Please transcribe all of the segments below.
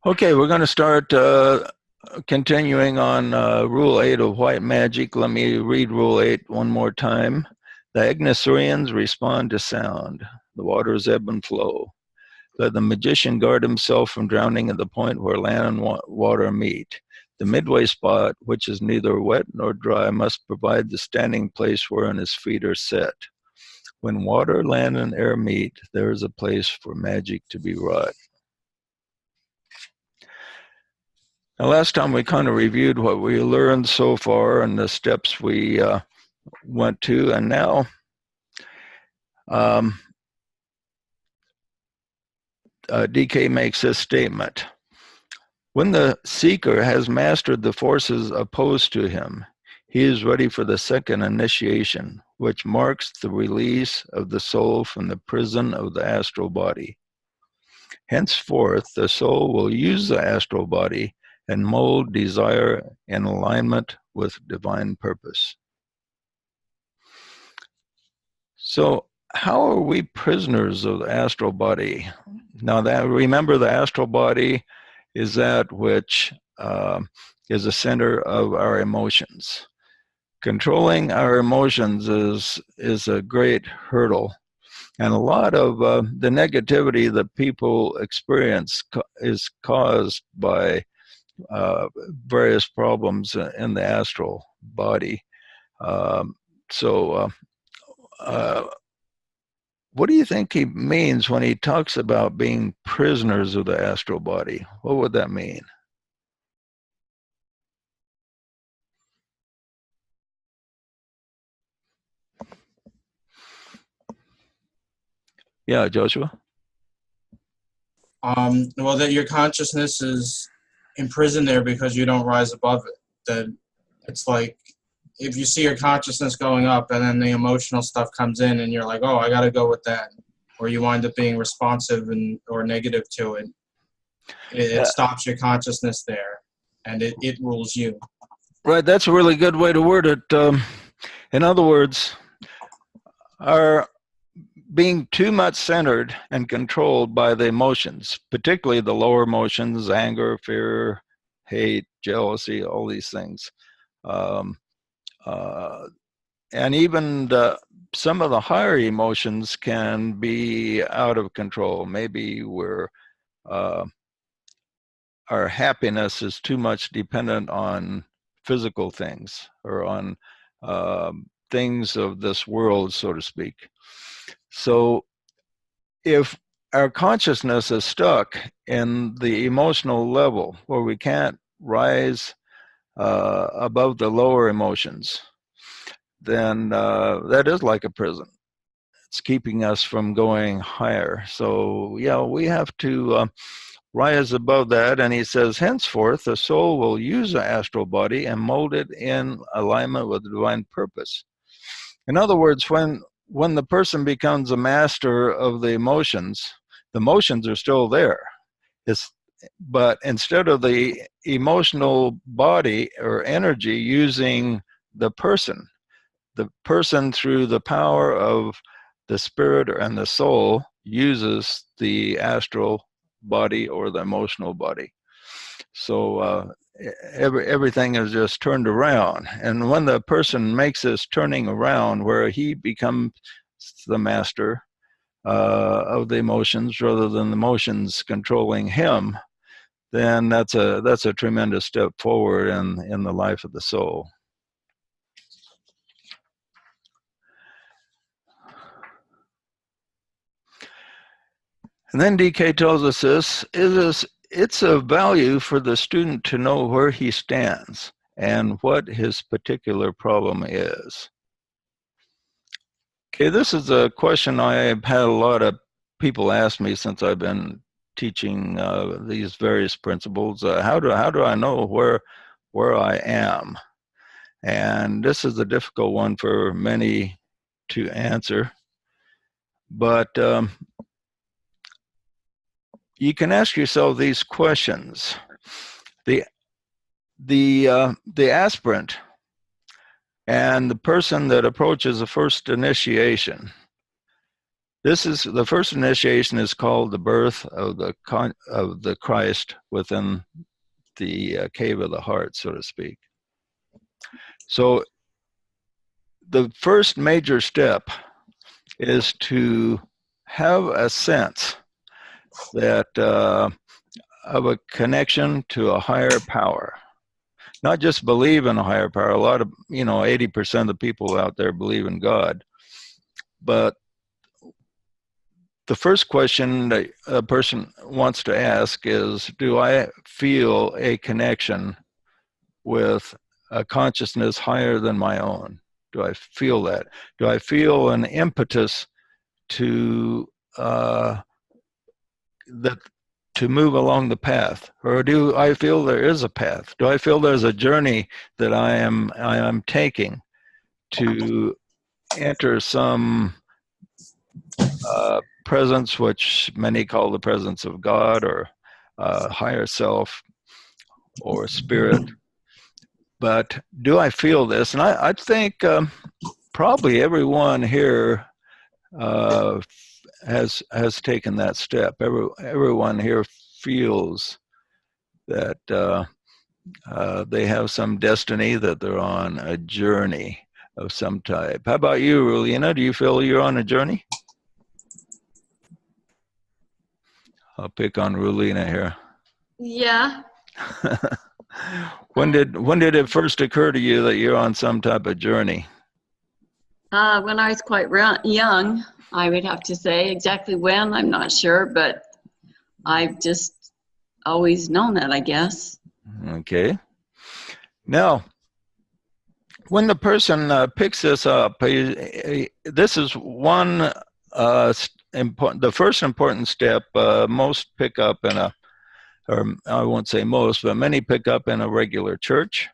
Okay, we're going to start continuing on Rule 8 of White Magic. Let me read Rule 8 one more time. The Agnosurians respond to sound. The waters ebb and flow. Let the magician guard himself from drowning at the point where land and water meet. The midway spot, which is neither wet nor dry, must provide the standing place wherein his feet are set. When water, land, and air meet, there is a place for magic to be wrought. Now, last time we kind of reviewed what we learned so far and the steps we went to, and now um, DK makes this statement. When the seeker has mastered the forces opposed to him, he is ready for the second initiation, which marks the release of the soul from the prison of the astral body. Henceforth, the soul will use the astral body and mold desire in alignment with divine purpose. So, how are we prisoners of the astral body? Now, that remember, the astral body is that which is the center of our emotions. Controlling our emotions is a great hurdle, and a lot of the negativity that people experience is caused by various problems in the astral body. Um, so, what do you think he means when he talks about being prisoners of the astral body? What would that mean? Yeah, Joshua? Well, that your consciousness is imprisoned there because you don't rise above it. That it's like if you see your consciousness going up and then the emotional stuff comes in and you're like, oh, I got to go with that. Or you wind up being responsive and or negative to it. It Yeah, stops your consciousness there and it rules you. right, that's a really good way to word it. In other words, our being too much centered and controlled by the emotions, particularly the lower emotions, anger, fear, hate, jealousy, all these things. Um, uh, and even some of the higher emotions can be out of control. Maybe uh, our happiness is too much dependent on physical things or on things of this world, so to speak. So if our consciousness is stuck in the emotional level where we can't rise above the lower emotions, then that is like a prison. It's keeping us from going higher. So, yeah, we have to rise above that. And he says, henceforth, the soul will use the astral body and mold it in alignment with the divine purpose. In other words, when the person becomes a master of the emotions are still there. It's, but instead of the emotional body or energy using the person through the power of the spirit and the soul uses the astral body or the emotional body. So everything is just turned around. And when the person makes this turning around where he becomes the master of the emotions rather than the emotions controlling him, then that's a tremendous step forward in the life of the soul. And then DK tells us it's of value for the student to know where he stands and what his particular problem is. Okay, this is a question I've had a lot of people ask me since I've been teaching these various principles. How do I know where I am? And this is a difficult one for many to answer. But you can ask yourself these questions. The the aspirant and the person that approaches the first initiation, This is the first initiation is called the birth of the Christ within the cave of the heart, so to speak. So the first major step is to have a sense that of a connection to a higher power. Not just believe in a higher power. A lot of, 80% of the people out there believe in God. But the first question that a person wants to ask is, do I feel a connection with a consciousness higher than my own? Do I feel that? Do I feel an impetus to to move along the path, or do I feel there is a path? Do I feel there's a journey that I am taking to enter some presence, which many call the presence of God or higher self or spirit? But do I feel this? And I think probably everyone here has taken that step. Everyone here feels that they have some destiny, that they're on a journey of some type. How about you, Rulina? Do you feel you're on a journey? I'll pick on Rulina here. Yeah. When did it first occur to you that you're on some type of journey? When I was quite young, I would have to say. Exactly when, I'm not sure, but I've just always known it, I guess. Okay. Now, when the person picks this up, this is one important. The first important step. Most pick up in a, or I won't say most, but many pick up in a regular church.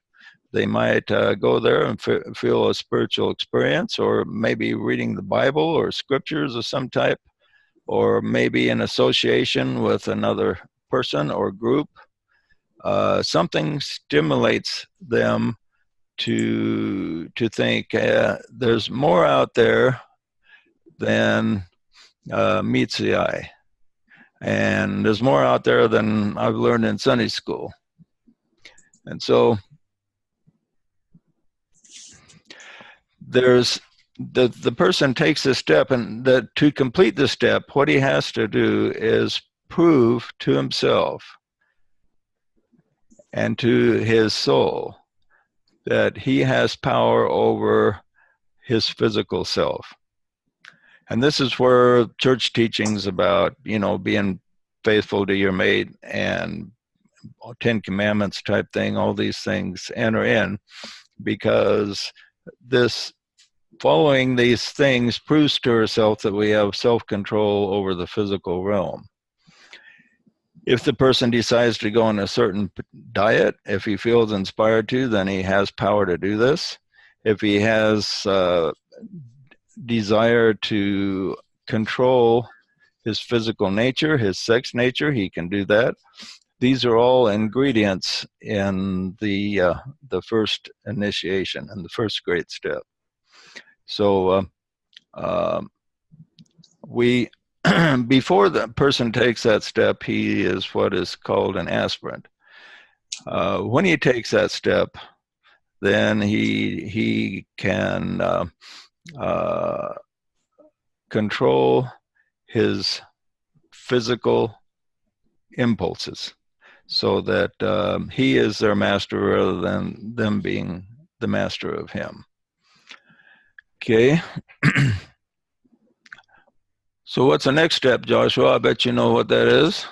They might go there and feel a spiritual experience, or maybe reading the Bible or scriptures of some type, or maybe in association with another person or group. Something stimulates them to think there's more out there than meets the eye, and there's more out there than I've learned in Sunday school. And so there's the person takes this step, and to complete the step, what he has to do is prove to himself and to his soul that he has power over his physical self. And this is where church teachings about, being faithful to your mate and 10 Commandments type thing, all these things enter in, because this following these things proves to herself that we have self-control over the physical realm. If the person decides to go on a certain diet, if he feels inspired to, then he has power to do this. If he has desire to control his physical nature, his sex nature, he can do that. These are all ingredients in the first initiation and the first great step. So we, before the person takes that step, he is what is called an aspirant. When he takes that step, then he can control his physical impulses, so that he is their master rather than them being the master of him. Okay. So what's the next step, Joshua? I bet you know what that is.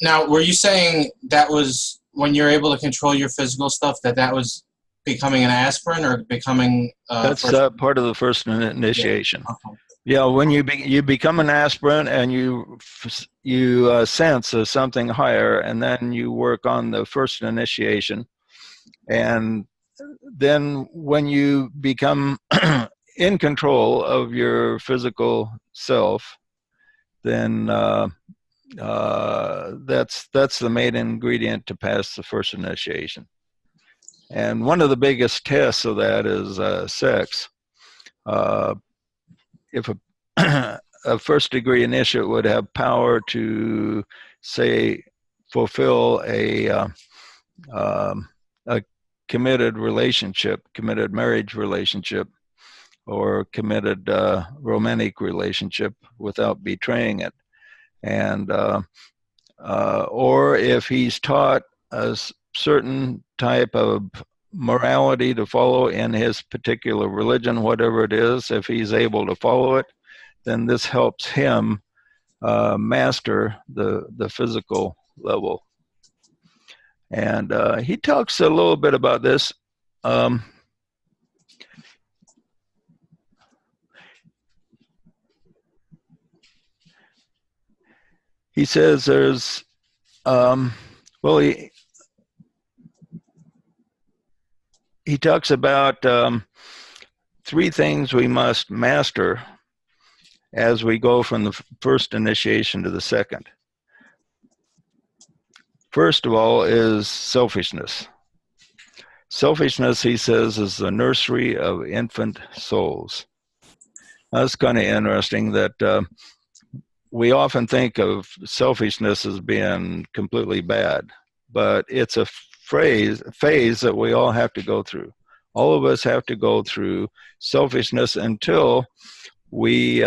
Now, were you saying that was when you're able to control your physical stuff, that was becoming an aspirant, or becoming that's part of the first initiation. Yeah. Okay. Yeah, when you become an aspirant and you sense something higher, and then you work on the first initiation, and then when you become in control of your physical self, then that's the main ingredient to pass the first initiation. And one of the biggest tests of that is sex. If a first-degree initiate would have power to, say, fulfill a committed relationship, committed marriage relationship, or committed romantic relationship without betraying it. And or if he's taught a certain type of morality to follow in his particular religion, whatever it is, if he's able to follow it, then this helps him master the physical level. And he talks a little bit about this. He says there's, well, he talks about three things we must master as we go from the first initiation to the second. First of all is selfishness. Selfishness, he says, is the nursery of infant souls. Now, that's kind of interesting that we often think of selfishness as being completely bad, but it's a phase that we all have to go through. All of us have to go through selfishness until we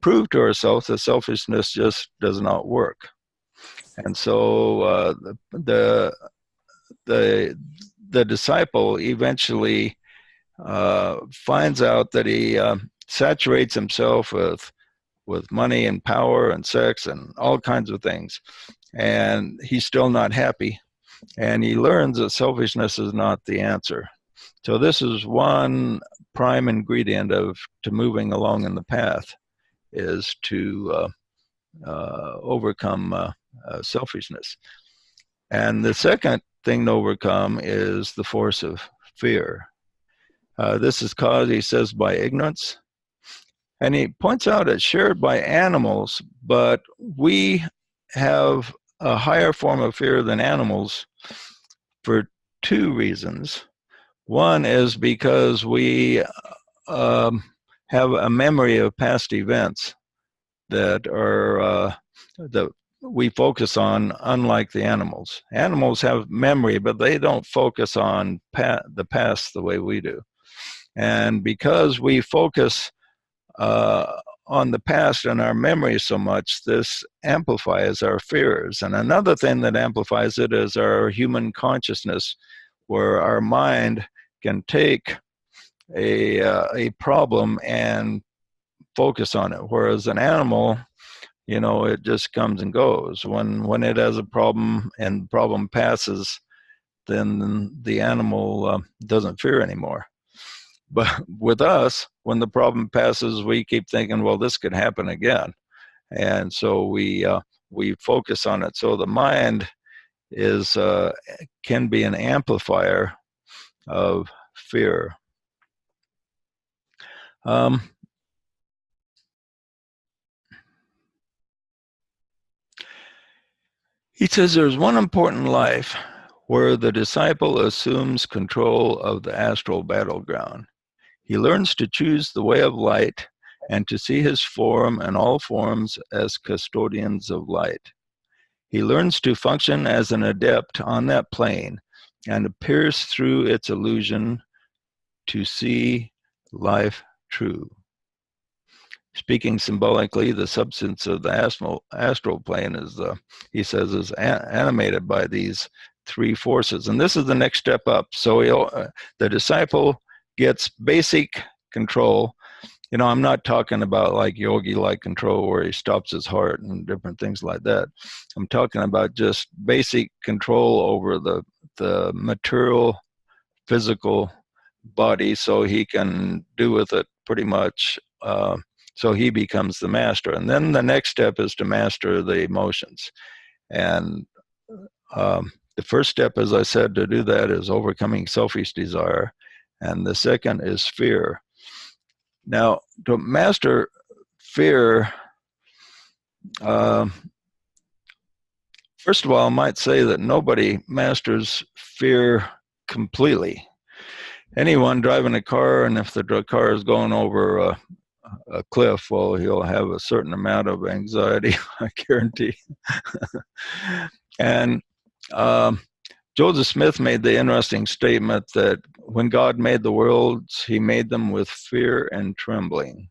prove to ourselves that selfishness just does not work. And so the disciple eventually finds out that he saturates himself with money and power and sex and all kinds of things, and he's still not happy. And he learns that selfishness is not the answer. So this is one prime ingredient to moving along in the path, is to overcome selfishness. And the second thing to overcome is the force of fear. This is caused, he says, by ignorance. And he points out it's shared by animals, but we have a higher form of fear than animals for two reasons. One is because we have a memory of past events that are that we focus on, unlike the animals. Animals have memory, but they don't focus on the past the way we do. And because we focus on the past and our memory so much, this amplifies our fears. And another thing that amplifies it is our human consciousness, where our mind can take a problem and focus on it, whereas an animal, you know, it just comes and goes. When it has a problem and the problem passes, then the animal doesn't fear anymore. But with us, when the problem passes, we keep thinking, well, this could happen again. And so we focus on it. So the mind is can be an amplifier of fear. He says there's one important life where the disciple assumes control of the astral battleground. He learns to choose the way of light and to see his form and all forms as custodians of light. He learns to function as an adept on that plane and to pierce through its illusion to see life true. Speaking symbolically, the substance of the astral plane is, he says, is animated by these three forces. And this is the next step up. So the disciple gets basic control. You know, I'm not talking about like yogi-like control where he stops his heart and different things like that. I'm talking about just basic control over the material, physical body, so he can do with it pretty much. So he becomes the master. And then the next step is to master the emotions. And the first step, as I said, to do that is overcoming selfish desire. And the second is fear. Now, to master fear, first of all, I might say that nobody masters fear completely. Anyone driving a car, and if the car is going over a cliff, well, he'll have a certain amount of anxiety, I guarantee. And Joseph Smith made the interesting statement that when God made the worlds, he made them with fear and trembling.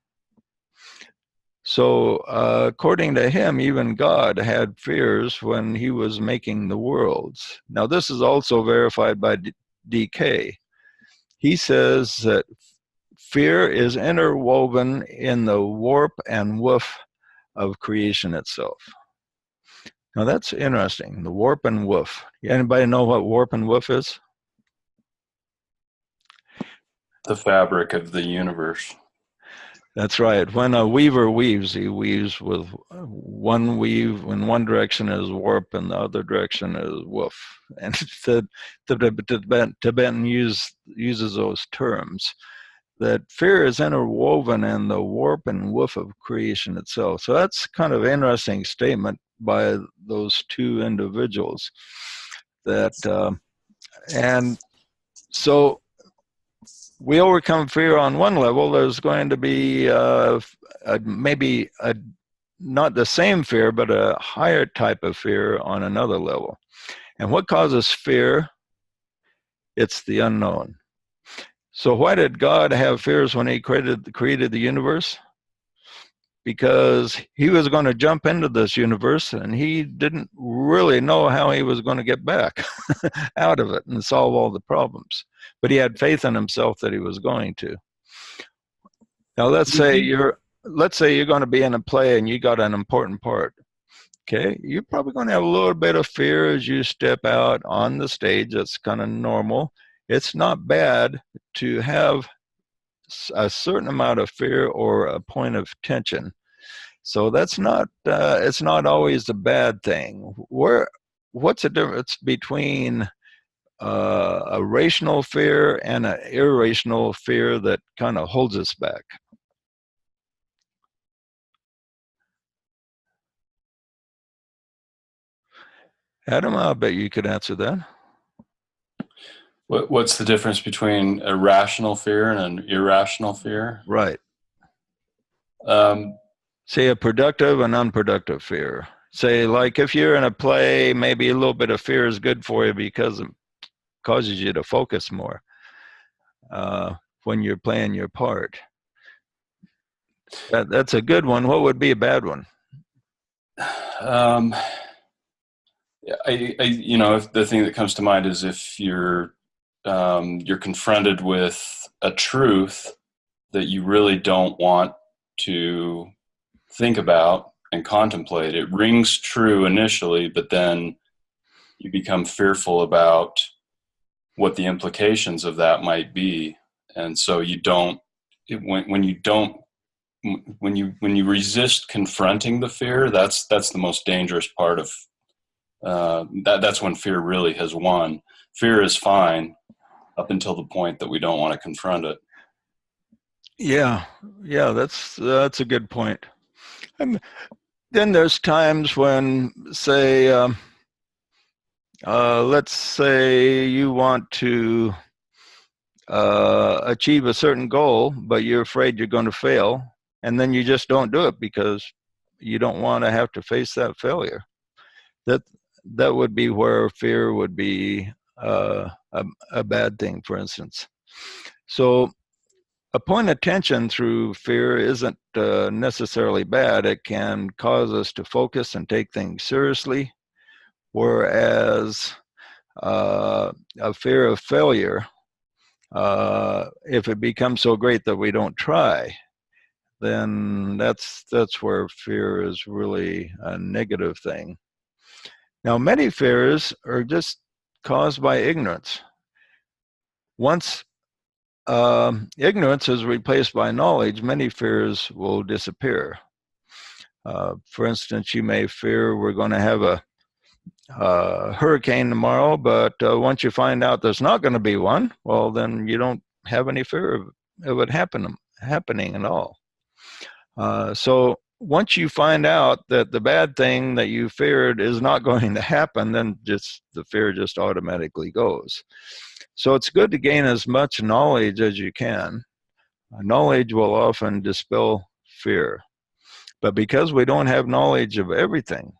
So according to him, even God had fears when he was making the worlds. Now, this is also verified by DK. He says that fear is interwoven in the warp and woof of creation itself. Now, that's interesting, the warp and woof. Anybody know what warp and woof is? The fabric of the universe. That's right. When a weaver weaves, he weaves with one weave in one direction is warp and the other direction is woof. And the Tibetan uses those terms, that fear is interwoven in the warp and woof of creation itself. So that's kind of an interesting statement by those two individuals. And so we overcome fear on one level. There's going to be maybe not the same fear, but a higher type of fear on another level. And what causes fear? It's the unknown. So why did God have fears when he created the universe? Because he was going to jump into this universe and he didn't really know how he was going to get back out of it and solve all the problems. But he had faith in himself that he was going to. Now let's say you're going to be in a play and you got an important part. Okay, you're probably going to have a little bit of fear as you step out on the stage. That's kind of normal. It's not bad to have a certain amount of fear or a point of tension. So that's not, it's not always a bad thing. What's the difference between a rational fear and an irrational fear that kind of holds us back? Adam, I bet you could answer that. What's the difference between a rational fear and an irrational fear? Right. Say a productive and unproductive fear. Say, like if you're in a play, maybe a little bit of fear is good for you because it causes you to focus more when you're playing your part. That's a good one. What would be a bad one? If the thing that comes to mind is if you're confronted with a truth that you really don't want to think about and contemplate. It rings true initially, but then you become fearful about what the implications of that might be. And so when you resist confronting the fear, that's the most dangerous part of that's when fear really has won. Fear is fine up until the point that we don't want to confront it. Yeah, that's a good point. And then there's times when, say, let's say you want to achieve a certain goal, but you're afraid you're going to fail, and then you just don't do it because you don't want to have to face that failure. That would be where fear would be a bad thing, for instance. So a point of tension through fear isn't necessarily bad. It can cause us to focus and take things seriously, whereas a fear of failure, if it becomes so great that we don't try, then that's where fear is really a negative thing. Now, many fears are just caused by ignorance. Once ignorance is replaced by knowledge, many fears will disappear. For instance, you may fear we're going to have a hurricane tomorrow, but once you find out there's not going to be one, well, then you don't have any fear of it happening at all. So once you find out that the bad thing that you feared is not going to happen, then the fear just automatically goes. So it's good to gain as much knowledge as you can. Knowledge will often dispel fear. But because we don't have knowledge of everything,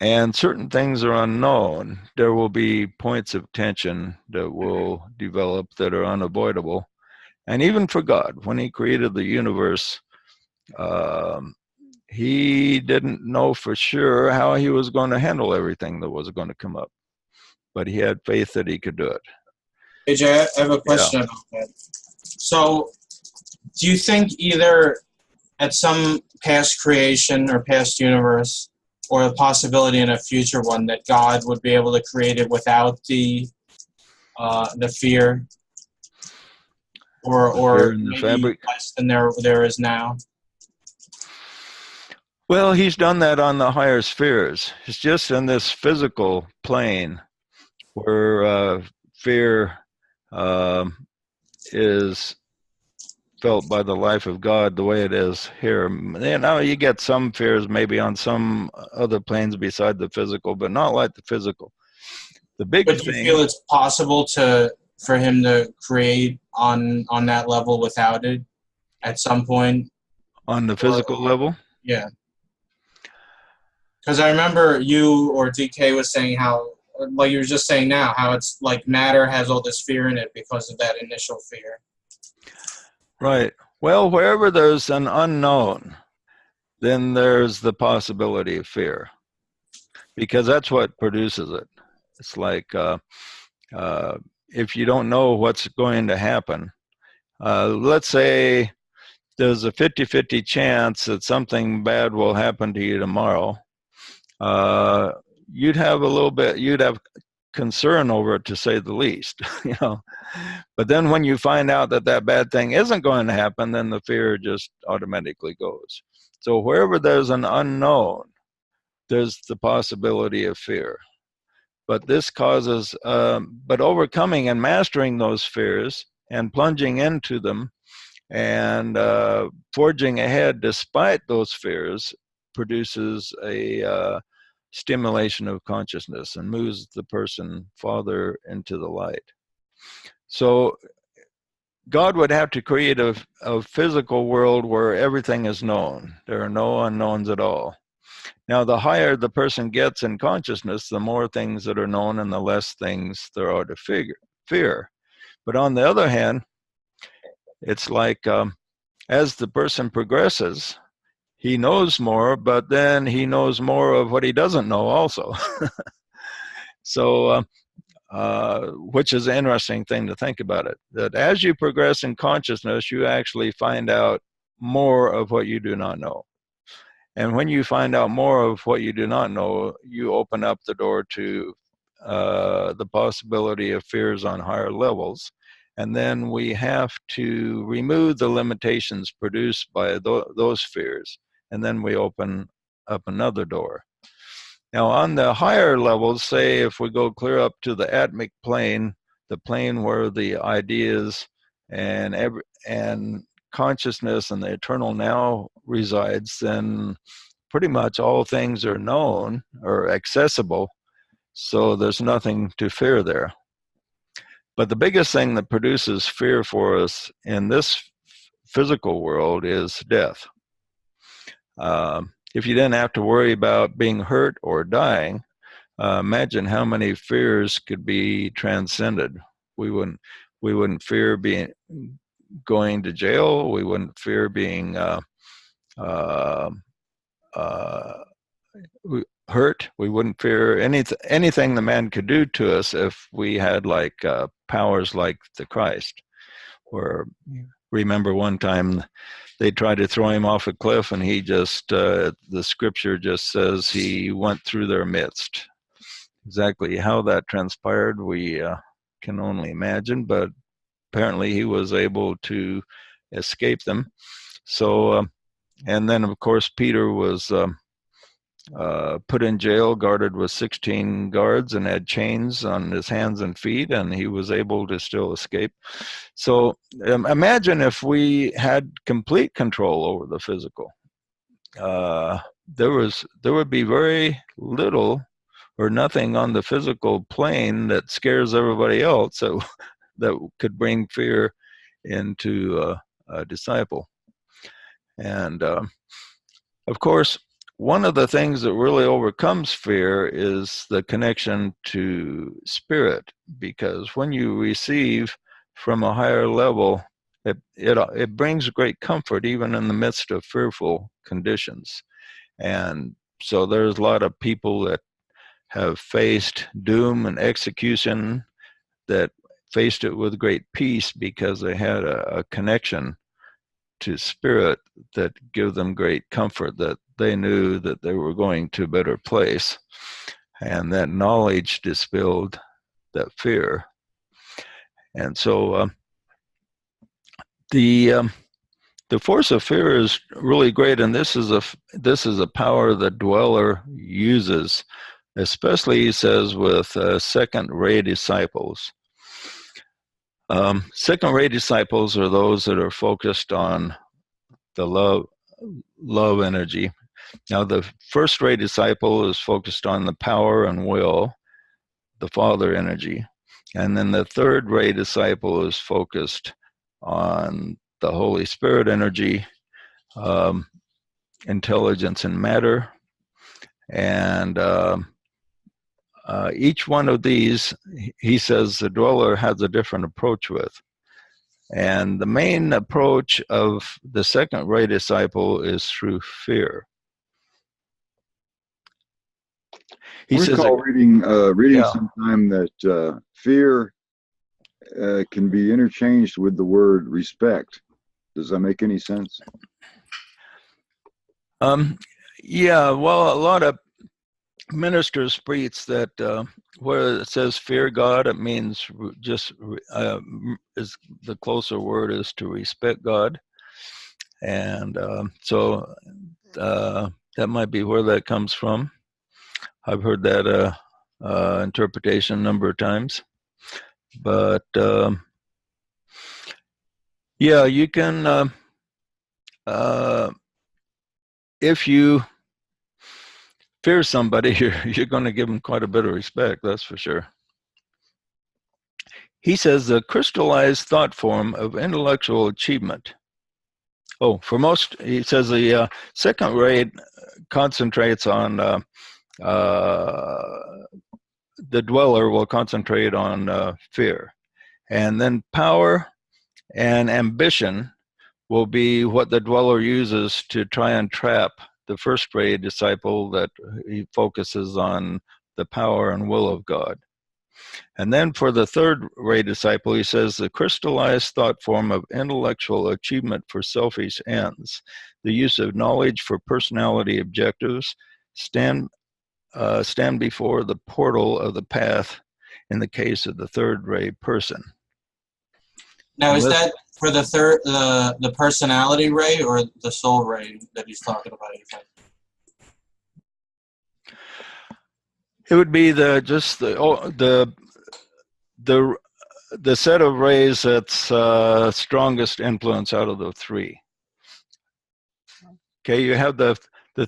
and certain things are unknown, there will be points of tension that will develop that are unavoidable. And even for God, when he created the universe, he didn't know for sure how he was going to handle everything that was going to come up. But he had faith that he could do it. AJ, I have a question about that. So, do you think either at some past creation or past universe, or a possibility in a future one, that God would be able to create it without the fear, or in the maybe fabric. less than there is now? Well, he's done that on the higher spheres. It's just in this physical plane where fear is felt by the life of God the way it is here. You know, you get some fears maybe on some other planes beside the physical, but not like the physical. The big But do you feel it's possible for him to create on that level without it at some point? On the physical level? Yeah. Because I remember you or DK was saying how, like you were just saying now, how it's like matter has all this fear in it because of that initial fear. Right. Well, wherever there's an unknown, then there's the possibility of fear, because that's what produces it. It's like if you don't know what's going to happen, let's say there's a 50-50 chance that something bad will happen to you tomorrow. You'd have concern over it, to say the least, you know. But then when you find out that that bad thing isn't going to happen, then the fear just automatically goes. So wherever there's an unknown, there's the possibility of fear. But this causes, but overcoming and mastering those fears and plunging into them and forging ahead despite those fears produces a stimulation of consciousness and moves the person farther into the light. So God would have to create a physical world where everything is known. There are no unknowns at all. Now, the higher the person gets in consciousness, the more things that are known and the less things there are to fear. But on the other hand, it's like as the person progresses, he knows more, but then he knows more of what he doesn't know also. So, which is an interesting thing to think about it, that as you progress in consciousness, you actually find out more of what you do not know. And when you find out more of what you do not know, you open up the door to the possibility of fears on higher levels. And then we have to remove the limitations produced by those fears. And then we open up another door. Now, on the higher levels, say if we go clear up to the atomic plane, the plane where the ideas and consciousness and the eternal now resides, then pretty much all things are known or accessible. So there's nothing to fear there. But the biggest thing that produces fear for us in this physical world is death. If you didn't have to worry about being hurt or dying, imagine how many fears could be transcended. We wouldn't fear going to jail. We wouldn't fear being hurt. We wouldn't fear anything the man could do to us if we had like powers like the Christ. Or remember one time they tried to throw him off a cliff, and he just the scripture just says he went through their midst. Exactly how that transpired, we can only imagine, but apparently he was able to escape them. So, and then of course Peter was put in jail, guarded with 16 guards, and had chains on his hands and feet, and he was able to still escape. So imagine if we had complete control over the physical. There would be very little or nothing on the physical plane that scares everybody else, so that could bring fear into a disciple. And of course, one of the things that really overcomes fear is the connection to spirit, because when you receive from a higher level, it brings great comfort even in the midst of fearful conditions. And so there's a lot of people that have faced doom and execution that faced it with great peace because they had a connection to spirit that give them great comfort, that they knew that they were going to a better place, and that knowledge dispelled that fear. And so the force of fear is really great, and this is a power the dweller uses, especially, he says, with second-rate disciples. Second-rate disciples are those that are focused on the love energy. Now, the first-rate disciple is focused on the power and will, the father energy. And then the third-rate disciple is focused on the Holy Spirit energy, intelligence and matter. And each one of these, he says, the dweller has a different approach with. And the main approach of the second-rate disciple is through fear. I recall reading sometime that fear can be interchanged with the word respect. Does that make any sense? Yeah, well, a lot of ministers preach that where it says fear God, it means just is the closer word is to respect God. And so that might be where that comes from. I've heard that interpretation a number of times. But yeah, you can, if you fear somebody, you're going to give them quite a bit of respect, that's for sure. He says the crystallized thought form of intellectual achievement. Oh, for most, he says the second rate concentrates on, the dweller will concentrate on fear. And then power and ambition will be what the dweller uses to try and trap the first rate disciple, that he focuses on the power and will of God. And then for the third rate disciple, he says the crystallized thought form of intellectual achievement for selfish ends, the use of knowledge for personality objectives, stand before the portal of the path in the case of the third rate person. Now, is that for the third, the personality ray or the soul ray that he's talking about? You think? It would be the set of rays that's strongest influence out of the three. Okay, you have the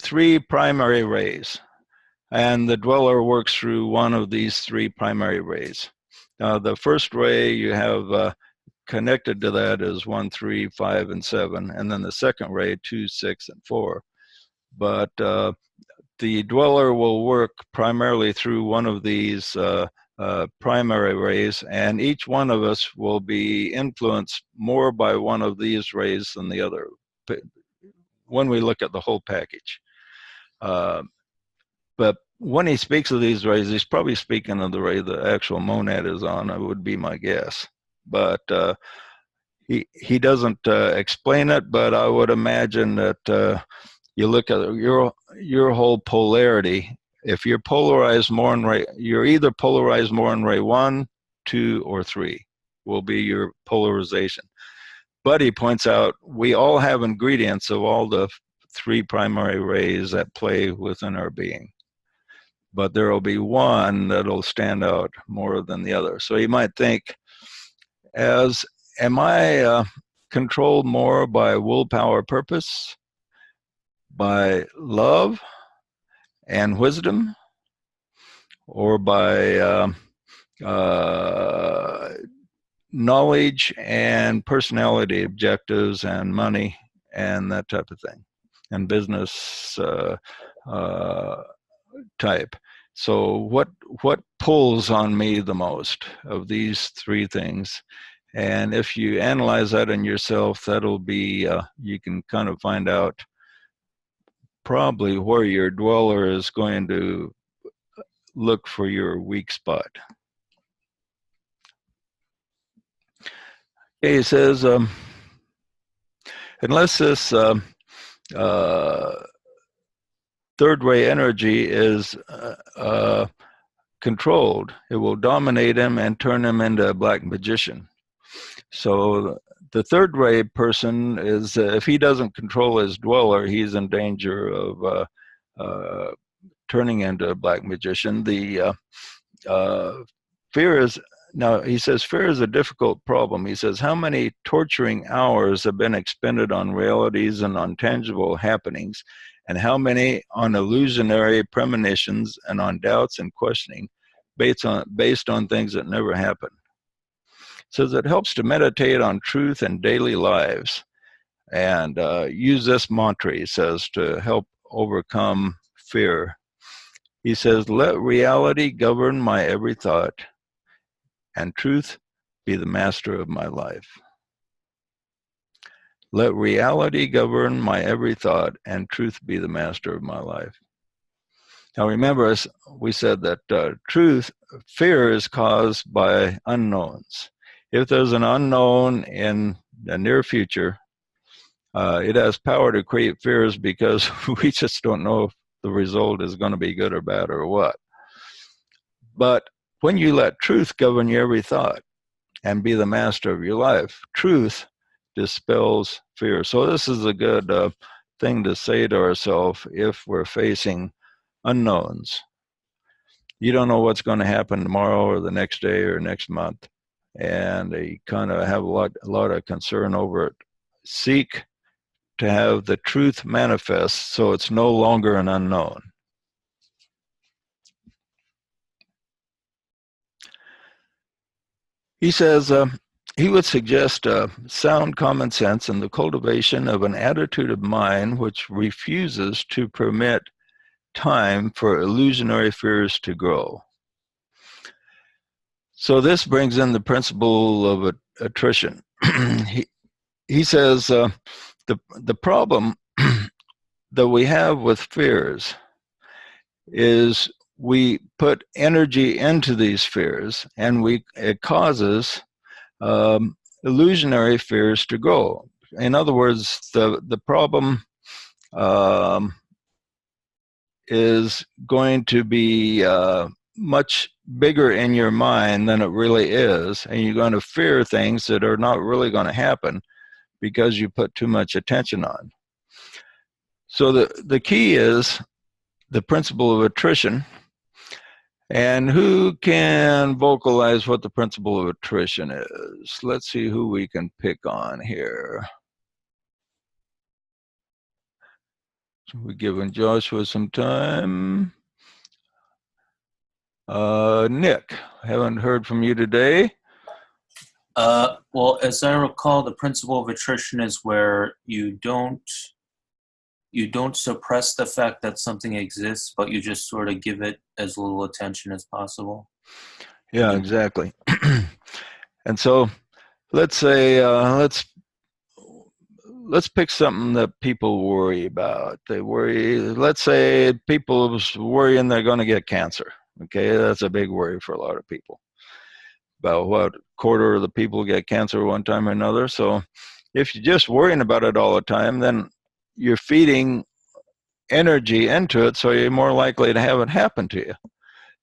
three primary rays, and the dweller works through one of these three primary rays. Now, the first ray you have connected to that is 1, 3, 5, and 7, and then the second ray 2, 6, and 4. But the dweller will work primarily through one of these primary rays, and each one of us will be influenced more by one of these rays than the other when we look at the whole package. But when he speaks of these rays, he's probably speaking of the ray the actual monad is on, it would be my guess. But he doesn't explain it, but I would imagine that you look at your whole polarity. If you're polarized more in ray, you're either polarized more in ray 1, 2, or 3 will be your polarization. But he points out we all have ingredients of all the three primary rays that play within our being. But there will be one that'll stand out more than the other. So you might think, am I controlled more by willpower purpose, by love and wisdom, or by knowledge and personality objectives and money and that type of thing, and business type. So what pulls on me the most of these three things? And if you analyze that in yourself, that'll be, you can kind of find out probably where your dweller is going to look for your weak spot. Okay, he says, unless this third way energy is controlled, it will dominate him and turn him into a black magician. So the third way person is, if he doesn't control his dweller, he's in danger of turning into a black magician. The fear is, now he says, fear is a difficult problem. He says, how many torturing hours have been expended on realities and on tangible happenings, and how many on illusionary premonitions and on doubts and questioning based on things that never happen. Says it helps to meditate on truth in daily lives and use this mantra, he says, to help overcome fear. He says, let reality govern my every thought and truth be the master of my life. Let reality govern my every thought and truth be the master of my life. Now remember, we said that fear is caused by unknowns. If there's an unknown in the near future, it has power to create fears because we just don't know if the result is going to be good or bad or what. But when you let truth govern your every thought and be the master of your life, truth dispels fear. So this is a good thing to say to ourselves if we're facing unknowns. You don't know what's going to happen tomorrow or the next day or next month, and you kind of have a lot of concern over it. Seek to have the truth manifest so it's no longer an unknown. He says he would suggest sound common sense and the cultivation of an attitude of mind which refuses to permit time for illusionary fears to grow. So this brings in the principle of attrition. He says the problem that we have with fears is we put energy into these fears, and it causes illusionary fears to grow. In other words, the problem is going to be much bigger in your mind than it really is, and you're going to fear things that are not really going to happen because you put too much attention on. So the key is the principle of attrition. And who can vocalize what the principle of attrition is? Let's see who we can pick on here. So we're giving Joshua some time. Nick, haven't heard from you today. Well, as I recall, the principle of attrition is where you don't suppress the fact that something exists, but you just sort of give it as little attention as possible. Yeah, exactly. And so let's say, let's pick something that people worry about. They worry, let's say people worrying they're going to get cancer. Okay, that's a big worry for a lot of people. About what, quarter of the people get cancer one time or another. So if you're just worrying about it all the time, then you're feeding energy into it, so you're more likely to have it happen to you.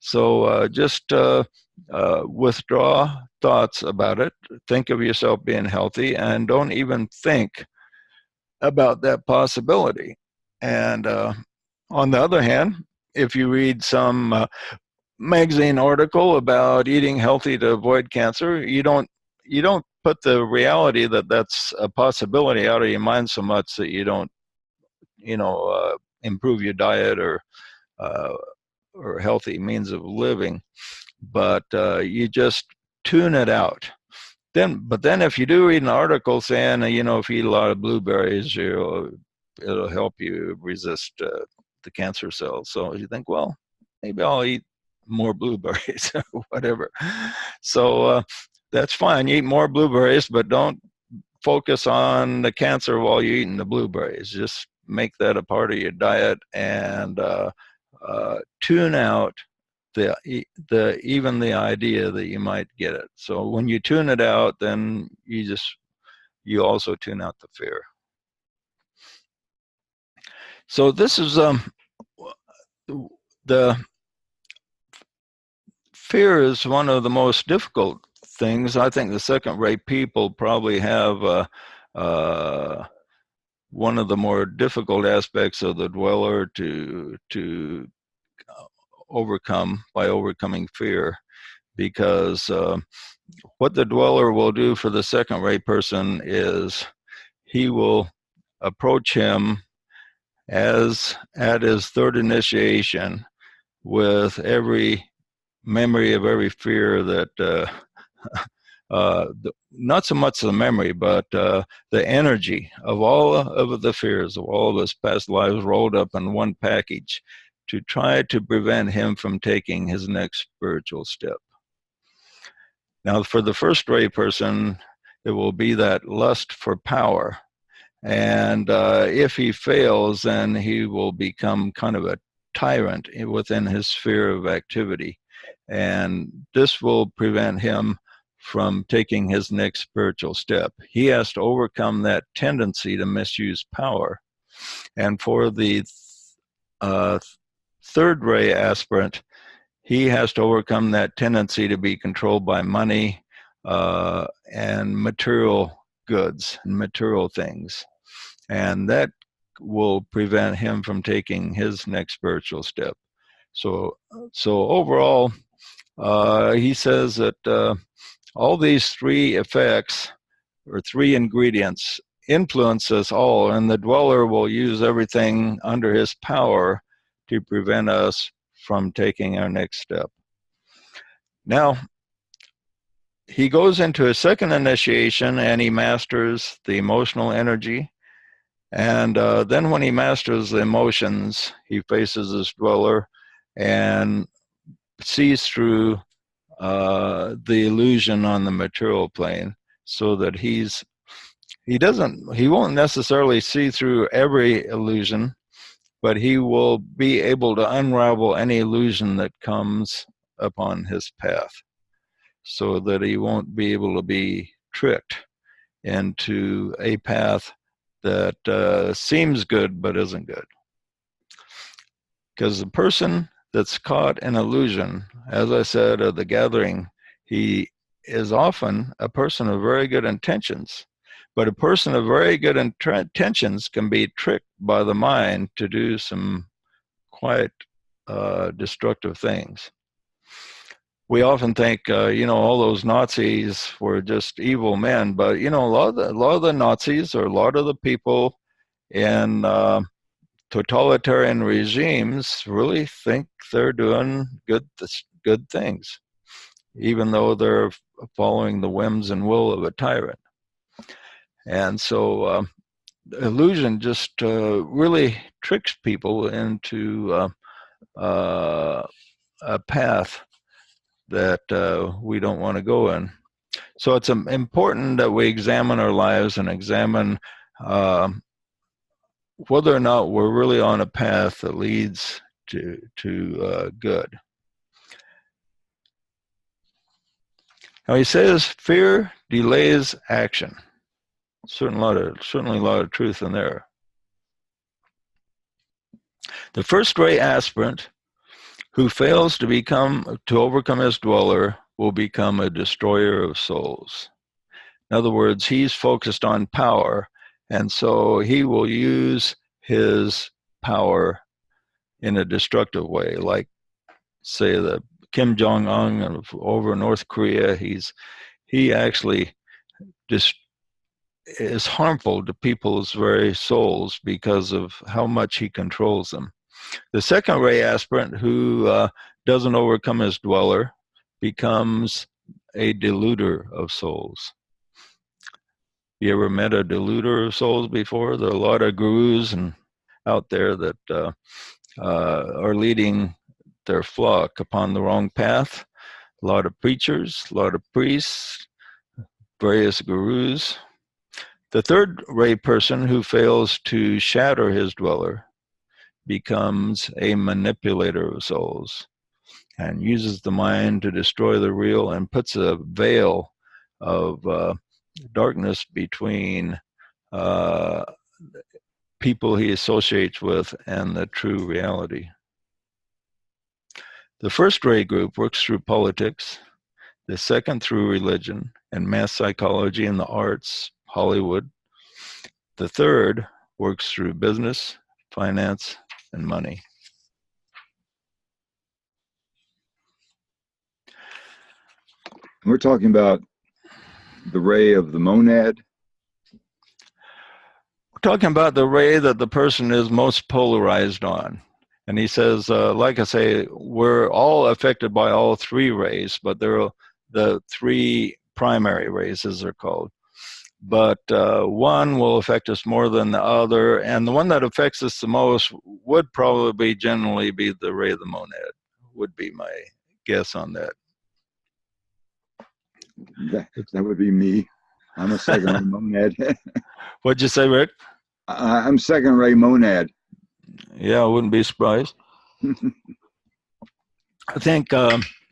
So just withdraw thoughts about it. Think of yourself being healthy, and don't even think about that possibility. And on the other hand, if you read some magazine article about eating healthy to avoid cancer, you don't put the reality that that's a possibility out of your mind so much that you don't improve your diet or healthy means of living, but you just tune it out. But then if you do read an article saying, if you eat a lot of blueberries, it'll help you resist the cancer cells. So you think, well, maybe I'll eat more blueberries or whatever. So that's fine. You eat more blueberries, but don't focus on the cancer while you're eating the blueberries. Just make that a part of your diet and tune out even the idea that you might get it. So when you tune it out, then you also tune out the fear. So this is the fear is one of the most difficult things. I think the second-rate people probably have one of the more difficult aspects of the dweller to overcome by overcoming fear, because what the dweller will do for the second-rate person is he will approach him as at his third initiation with every memory of every fear that not so much the memory, but the energy of all of the fears of all of his past lives rolled up in one package to try to prevent him from taking his next spiritual step. Now, for the first-rate person, it will be that lust for power. And if he fails, then he will become kind of a tyrant within his sphere of activity. And this will prevent him from taking his next spiritual step. He has to overcome that tendency to misuse power. And for the third-ray aspirant, he has to overcome that tendency to be controlled by money and material goods and material things. And that will prevent him from taking his next spiritual step. So overall, he says that all these three effects or three ingredients influence us all, and the dweller will use everything under his power to prevent us from taking our next step. Now, he goes into a second initiation and he masters the emotional energy. And then when he masters the emotions, he faces his dweller and sees through the illusion on the material plane, so that he won't necessarily see through every illusion, but he will be able to unravel any illusion that comes upon his path, so that he won't be able to be tricked into a path that seems good but isn't good. Because the person that's caught in illusion, as I said at the gathering, he is often a person of very good intentions. But a person of very good intentions can be tricked by the mind to do some quite destructive things. We often think, all those Nazis were just evil men, but a lot of the Nazis, or a lot of the people in totalitarian regimes, really think they're doing good things, even though they're following the whims and will of a tyrant. And so illusion just really tricks people into a path that we don't want to go in. So it's important that we examine our lives and examine whether or not we're really on a path that leads to good. Now he says fear delays action. Certainly a lot of truth in there. The first-rate aspirant who fails to overcome his dweller will become a destroyer of souls. In other words, he's focused on power, and so he will use his power in a destructive way, like, say, the Kim Jong-un over North Korea. He actually just is harmful to people's very souls because of how much he controls them. The second-rate aspirant who doesn't overcome his dweller becomes a deluder of souls. You ever met a deluder of souls before? There are a lot of gurus and out there that are leading their flock upon the wrong path. A lot of preachers, a lot of priests, various gurus. The third ray person who fails to shatter his dweller becomes a manipulator of souls and uses the mind to destroy the real and puts a veil of darkness between people he associates with and the true reality. The first ray group works through politics, the second through religion and mass psychology and the arts, Hollywood. The third works through business, finance, and money. We're talking about the ray of the monad. We're talking about the ray that the person is most polarized on. And he says, like I say, we're all affected by all three rays, but they're the three primary rays, as they're called. But one will affect us more than the other, and the one that affects us the most would probably generally be the ray of the monad, would be my guess on that. That would be me. I'm a second ray monad. What'd you say, Rick? I'm second ray monad. Yeah, I wouldn't be surprised. I think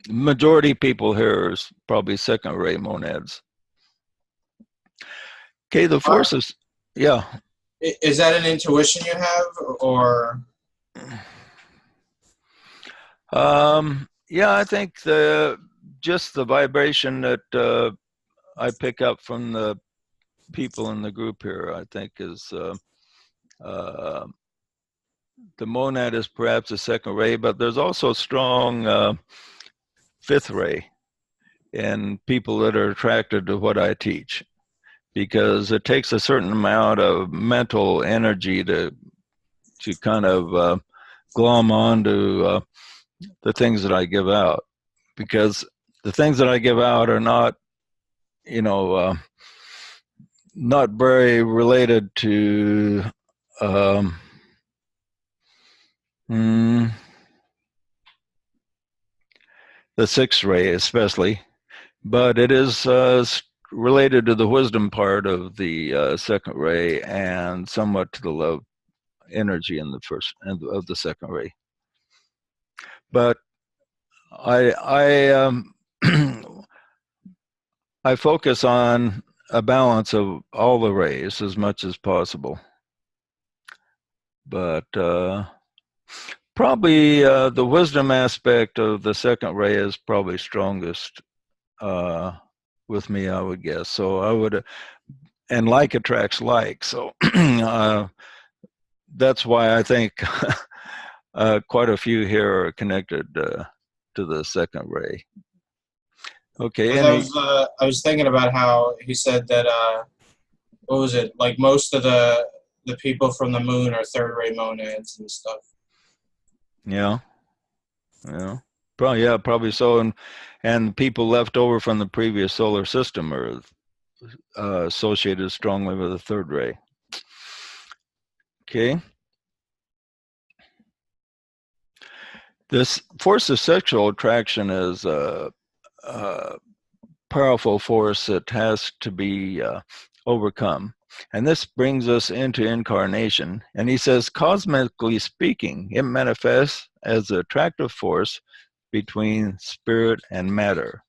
majority people here is probably second ray monads. Okay, the forces, yeah. Is that an intuition you have, or? Yeah, I think just the vibration that I pick up from the people in the group here, I think is the monad is perhaps a second ray, but there's also strong fifth ray in people that are attracted to what I teach, because it takes a certain amount of mental energy to kind of glom on to the things that I give out, because the things that I give out are not, not very related to the sixth ray especially, but it is related to the wisdom part of the second ray and somewhat to the love energy in the first and of the second ray. But I I focus on a balance of all the rays as much as possible. But probably the wisdom aspect of the second ray is probably strongest with me, I would guess. So I would, and like attracts like. So that's why I think quite a few here are connected to the second ray. Okay. I was thinking about how he said that, what was it, like most of the people from the moon are third ray monads and stuff. Yeah. Probably so. And people left over from the previous solar system are associated strongly with the third ray. Okay. This force of sexual attraction is a powerful force that has to be overcome. And this brings us into incarnation. And he says, cosmically speaking, it manifests as an attractive force between spirit and matter.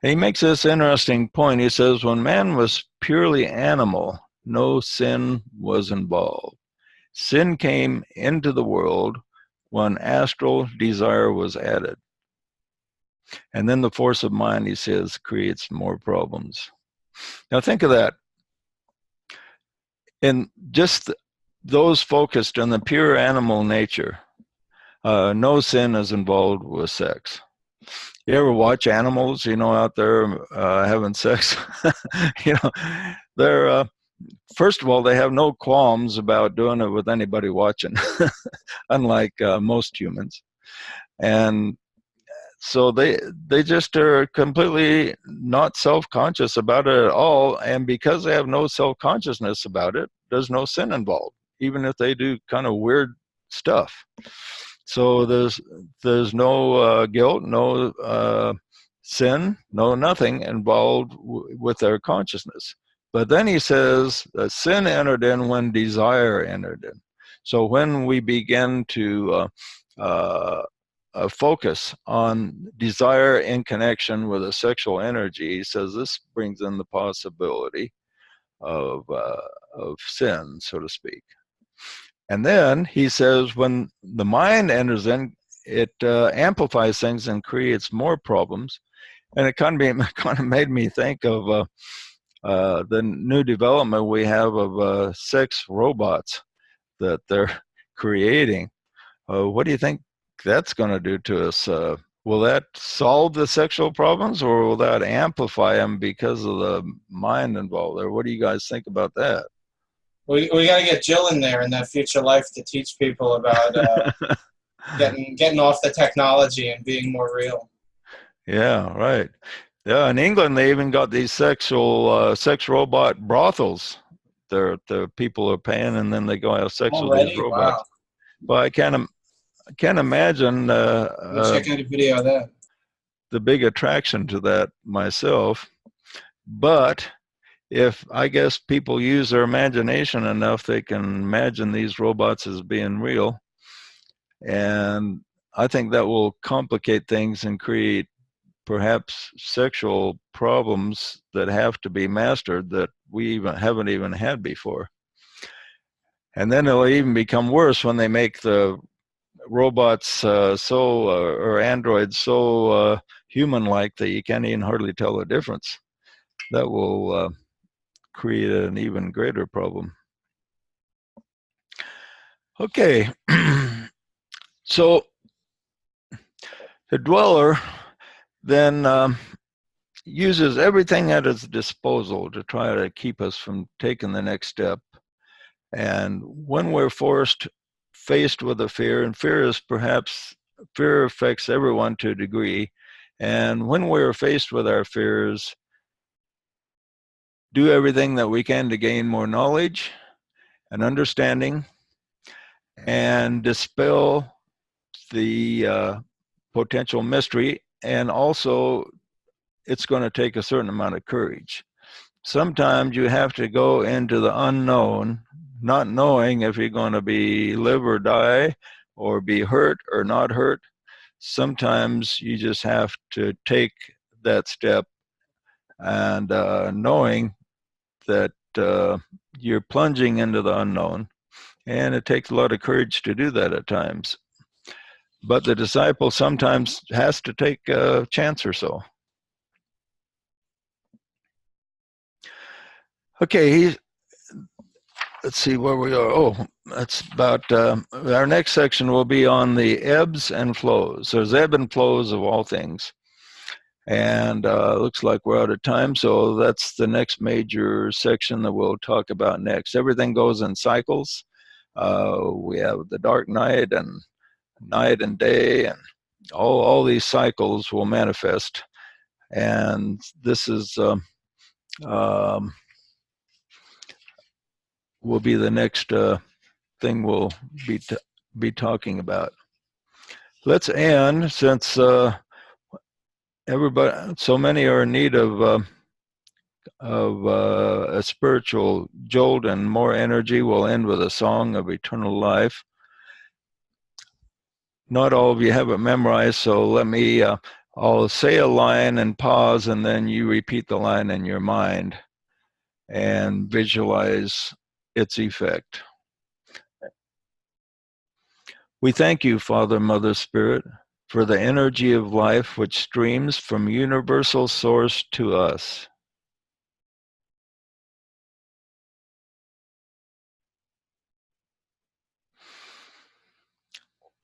And he makes this interesting point. He says, when man was purely animal, no sin was involved. Sin came into the world when astral desire was added. And then the force of mind, he says, creates more problems. Now think of that. In just those focused on the pure animal nature, no sin is involved with sex. You ever watch animals, out there having sex? They're, first of all, they have no qualms about doing it with anybody watching, unlike most humans. And So they just are completely not self-conscious about it at all, and because they have no self-consciousness about it, there's no sin involved, even if they do kind of weird stuff. So there's no guilt, no sin, no nothing involved with their consciousness. But then he says that sin entered in when desire entered in. So when we begin to focus on desire in connection with a sexual energy, he says this brings in the possibility of sin, so to speak. And then he says when the mind enters in, it amplifies things and creates more problems. And it kind of made me think of the new development we have of sex robots that they're creating. What do you think that's going to do to us? Will that solve the sexual problems, or will that amplify them because of the mind involved there? What do you guys think about that? We got to get Jill in there in that future life to teach people about getting off the technology and being more real. Yeah, right. Yeah, in England they even got these sex robot brothels. The people are paying, and then they go have sex with these robots. Wow. Well, I can't imagine check out a video of that. The big attraction to that myself. But if I guess people use their imagination enough, they can imagine these robots as being real. And I think that will complicate things and create perhaps sexual problems that have to be mastered that we haven't even had before. And then it'll even become worse when they make the robots or androids so human-like that you can't even hardly tell the difference. That will create an even greater problem. Okay, so the dweller then uses everything at its disposal to try to keep us from taking the next step. And when we're faced with a fear, and fear affects everyone to a degree, and when we're faced with our fears, do everything that we can to gain more knowledge and understanding and dispel the potential mystery. And also, it's going to take a certain amount of courage. Sometimes you have to go into the unknown, not knowing if you're going to be live or die, or be hurt or not hurt. Sometimes you just have to take that step, and knowing that you're plunging into the unknown, and it takes a lot of courage to do that at times. But the disciple sometimes has to take a chance or so. Okay, let's see where we are. Oh, that's about, our next section will be on the ebbs and flows. There's ebb and flows of all things. And looks like we're out of time, so that's the next major section that we'll talk about next. Everything goes in cycles. We have the dark night and day, and all these cycles will manifest. And this is will be the next thing we'll be talking about. Let's end, since everybody, so many are in need of a spiritual jolt and more energy. We'll end with a song of eternal life. Not all of you have it memorized, so let me, I'll say a line and pause, and then you repeat the line in your mind and visualize its effect. We thank you, Father, Mother, Spirit, for the energy of life which streams from universal source to us.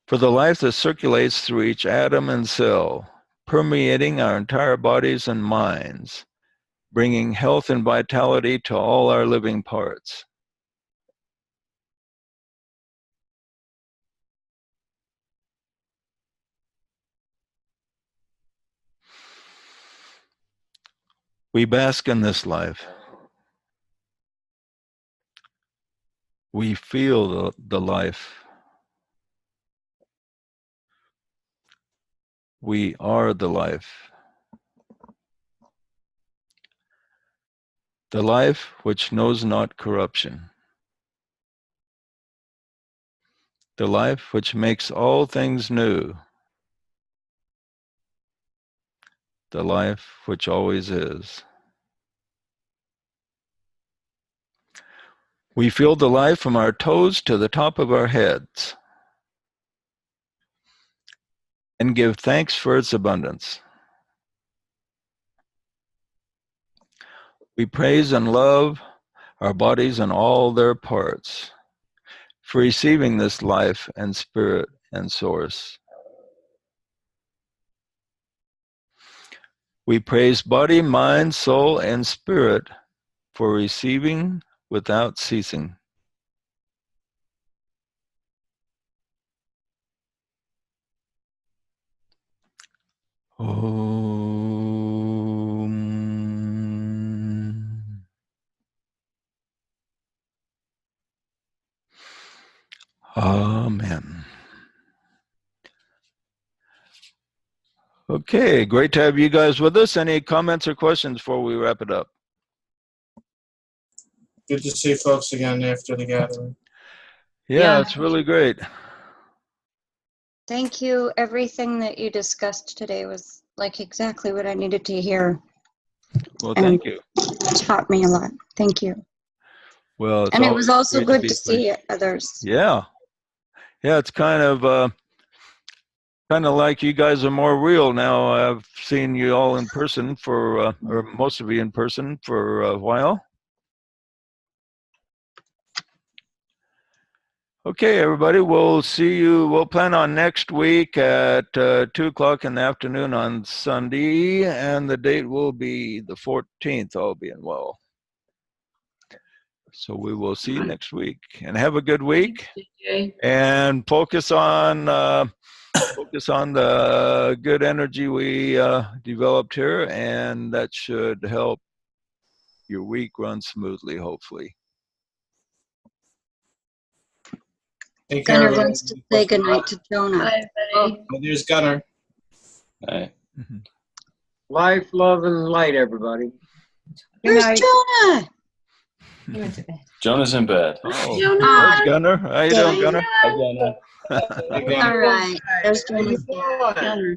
For the life that circulates through each atom and cell, permeating our entire bodies and minds, bringing health and vitality to all our living parts. We bask in this life. We feel the life. We are the life. The life which knows not corruption. The life which makes all things new. The life which always is. We feel the life from our toes to the top of our heads and give thanks for its abundance. We praise and love our bodies and all their parts for receiving this life and spirit and source. We praise body, mind, soul, and spirit for receiving without ceasing. Om. Amen. Okay, great to have you guys with us. Any comments or questions before we wrap it up? Good to see folks again after the gathering. Yeah, it's really great. Thank you. Everything that you discussed today was like exactly what I needed to hear. Well, thank you. Taught me a lot. Thank you. Well, and it was also good to see others. Yeah. Yeah, it's kind of like you guys are more real now. I've seen you all in person for, or most of you in person for a while. Okay, everybody, we'll see you. We'll plan on next week at 2 o'clock in the afternoon on Sunday, and the date will be the 14th, all being well. So we will see you next week, and have a good week. And focus on the good energy we developed here, and that should help your week run smoothly, hopefully. Gunnar wants to say goodnight to Jonah. Bye, buddy. There's Gunnar. Hey. Life, love, and light, everybody. Where's Jonah? He went to bed. Jonah's in bed. Oh, Jonah. there's Gunnar. How you doing, Gunnar? Hi, Gunnar. All right. There's Jonah. Gunnar.